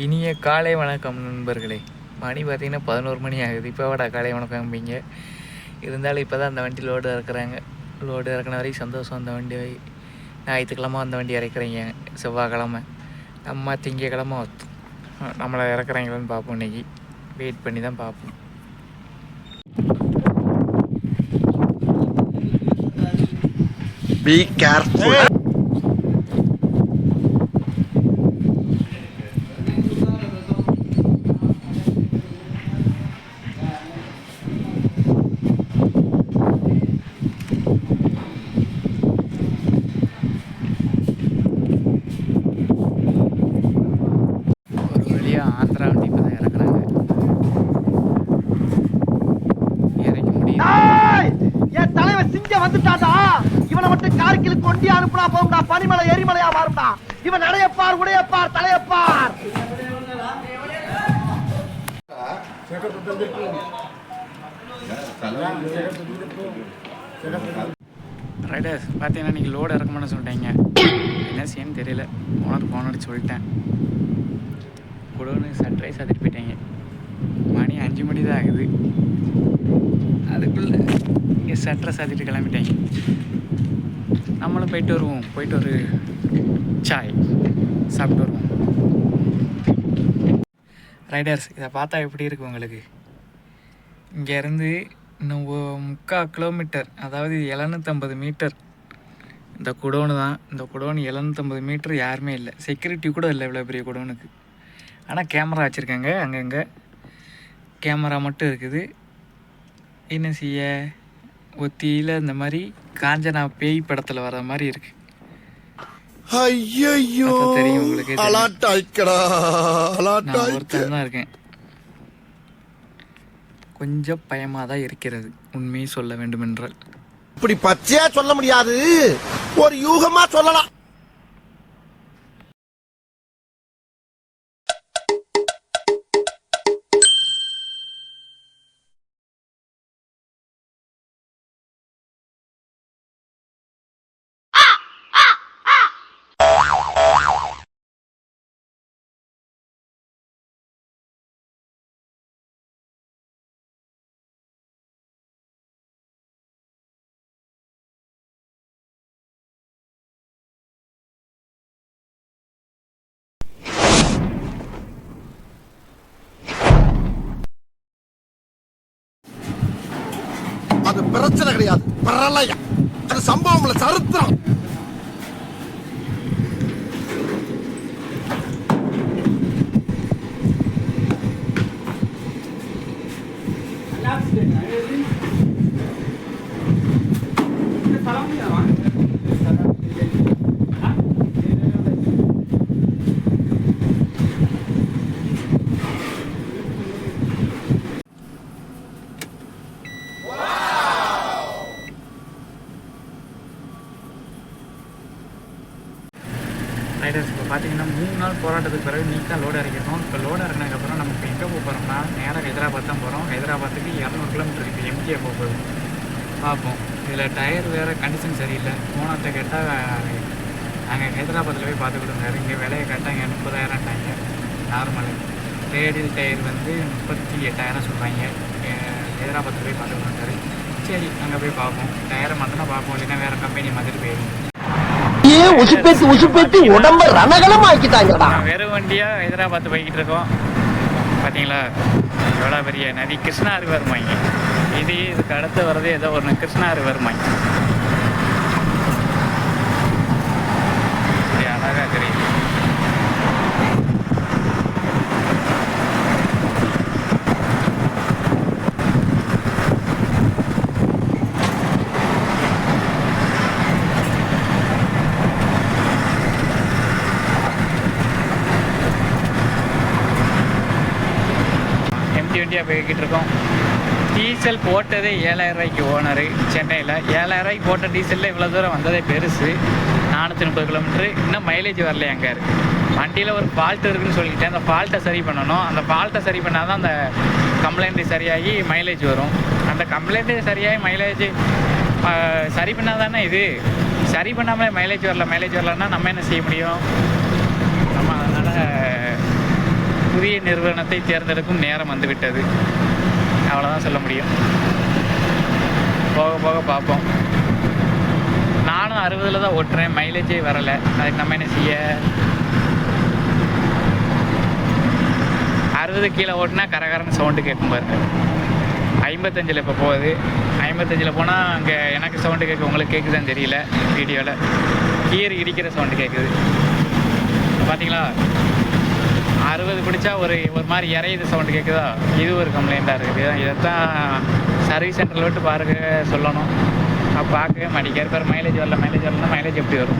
இனிய காலை வணக்கம் நண்பர்களே. மணி பார்த்திங்கன்னா 11 மணி ஆகுது. இப்போ வாடா காலை வணக்கம்பிங்க. இருந்தாலும் இப்போ தான் அந்த வண்டி லோடு இறக்குறாங்க. லோடு இறக்குன வரைக்கும் சந்தோஷம். அந்த வண்டி ஞாயிற்றுக்கிழமை அந்த வண்டி இறக்குறீங்க, செவ்வாய்க்கிழமை நம்ம திங்கக்கிழமை நம்மளை இறக்குறாங்களான்னு பார்ப்போம். இன்றைக்கி வெயிட் பண்ணி தான் பார்ப்போம். Be careful. ஒரு வழியாக ஆந்திரா வண்டி இப்போ தான் இறக்குறாங்க. இறக்க முடியும். என் தலைவன் சிங்க வந்துட்டாடா. இவனை மட்டும் கார்கில் கொண்டி அனுப்புனா போகும்டா. பனிமலை எரிமலையா மாறும்டா. இவன் நடையப்பார், உடையப்பார், தலையப்பார். ரைடர்ஸ் பார்த்தீங்கன்னா இன்றைக்கி லோடு இறக்கணும்னு சொல்லிட்டாங்க. என்ன செய்யன்னு தெரியல. ஓனர் ஃபோன் அடிச்சு சொல்லிட்டேன். குடோன்னு சன்ரைஸ் ஆகிட்டு போயிட்டாங்க. மணி 5 மணி தான் ஆகுது. அதுக்குள்ளே இங்கே சட்ரை சாத்திட்டு கிளம்பிட்டாங்க. நம்மளும் போயிட்டு வருவோம். போயிட்டு ஒரு சாய் சாப்பிட்டு வருவோம். ரைடர்ஸ் இதை பார்த்தா எப்படி இருக்குது உங்களுக்கு? இங்கேருந்து இன்னும் 3/4 கிலோமீட்டர், அதாவது 750 மீட்டர் இந்த குடோனு தான். இந்த குடோனு 750 மீட்டர் யாருமே இல்லை. செக்யூரிட்டி கூட இல்லை இவ்வளோ பெரிய குடோனுக்கு. ஆனால் கேமரா வச்சுருக்காங்க. அங்கங்கே கேமரா மட்டும் இருக்குது. என்ன செய்ய, ஒத்தியில் இந்த மாதிரி காஞ்சனா பேய் படத்தில் வர மாதிரி இருக்கு. ஐயோ, தெரியும் உங்களுக்கு. நான் ஒருத்தர் தான் இருக்கேன். கொஞ்சம் பயமாக தான் இருக்கிறது, உண்மையை சொல்ல வேண்டுமென்றால். இப்படி பச்சையா சொல்ல முடியாது, ஒரு யூகமா சொல்லலாம். அது பிரச்சனை கிடையாது, பிரளயம். அது சம்பவம்ல சரித்திரம். ரைடர்ஸ் இப்போ பார்த்தீங்கன்னா 3 நாள் போராட்டத்துக்கு பிறகு நீ தான் லோடு இறக்கிருக்கோம். இப்போ லோடு இறங்கினதுக்கப்புறம் நம்ம இப்போ எங்கே போக போகிறோம்னா நேராக ஹைதராபாத் தான் போகிறோம். ஹைதராபாத்துக்கு 200 கிலோமீட்டர் இப்போ எம்ஜிஏ போகுது. பார்ப்போம். இதில் டயர் வேறு கண்டிஷன் சரியில்லை. ஓனர்கிட்ட கேட்டால் நாங்கள் ஹைதராபாத்தில் போய் பார்த்து கொடுத்தாரு. இங்கே விலையை கேட்டாங்க 30,000ட்டாங்க நார்மலு. ரேடியல் டயர் வந்து 38,000 சொல்கிறாங்க. ஹைதராபாத்தில் போய் பார்த்து கொடுத்தாரு. சரி அங்கே போய் பார்ப்போம். டயரை மட்டும் தான் பார்ப்போம், இல்லைன்னா வேறு கம்பெனி மாதிரி போயிடும். உடம்ப ரணகலம் ஆக்கிட்டாங்கடா. வெறும் வண்டியா ஹைதராபாத் போய்கிட்டு இருக்கோம். பார்த்தீங்களா எவ்வளோ பெரிய நதி, கிருஷ்ணாறு வருமாங்க. இதுக்கு அடுத்து வர்றது ஏதோ ஒன்று கிருஷ்ணாறு வருமாங்க. அழகாக தெரியும். வண்டியாக போய்கிட்டு இருக்கோம். டீசல் போட்டதே 7,000 ரூபாய்க்கு ஓனரு சென்னையில். 7,000 ரூபாய்க்கு போட்ட டீசலில் இவ்வளோ தூரம் வந்ததே பெருசு. 430 கிலோமீட்ரு. இன்னும் மைலேஜ் வரல. அங்கே வண்டியில் ஒரு ஃபால்ட் இருக்குதுன்னு சொல்லிட்டேன். அந்த ஃபால்ட்டை சரி பண்ணணும். அந்த ஃபால்ட்டை சரி பண்ணால் தான் அந்த கம்ப்ளைண்ட்டு சரியாகி மைலேஜ் வரும். அந்த கம்ப்ளைண்ட்டு சரியாகி மைலேஜ் சரி பண்ணால் தானே இது. சரி பண்ணாமலே மைலேஜ் வரலன்னா நம்ம என்ன செய்ய முடியும்? நம்ம அதனால் புதிய நிறுவனத்தை தேர்ந்தெடுக்கும் நேரம் வந்துவிட்டது. அவ்வளோதான் சொல்ல முடியும். போக போக பார்ப்போம். நானும் 60 தான் ஓட்டுறேன், மைலேஜே வரலை. அதுக்கு நம்ம என்ன செய்ய? 60 கீழே ஓட்டினா கரகரன்னு சவுண்டு கேட்கும் பாருங்க. 55 இப்போ போகுது. 55 போனால் அங்கே எனக்கு சவுண்டு கேட்கு, உங்களுக்கு கேட்குதான்னு தெரியல. வீடியோவில் கீர் இடிக்கிற சவுண்டு கேட்குது பார்த்தீங்களா? 60 பிடிச்சா ஒரு மாதிரி இறையுது சவுண்டு கேட்குதா? இது ஒரு கம்ப்ளைண்ட்டாக இருக்குது. இதைத்தான் சர்வீஸ் சென்டரில் விட்டு பாருங்க சொல்லணும். பார்க்கவே மாட்டேங்க. மைலேஜ் வரலன்னா மைலேஜ் எப்படி வரும்?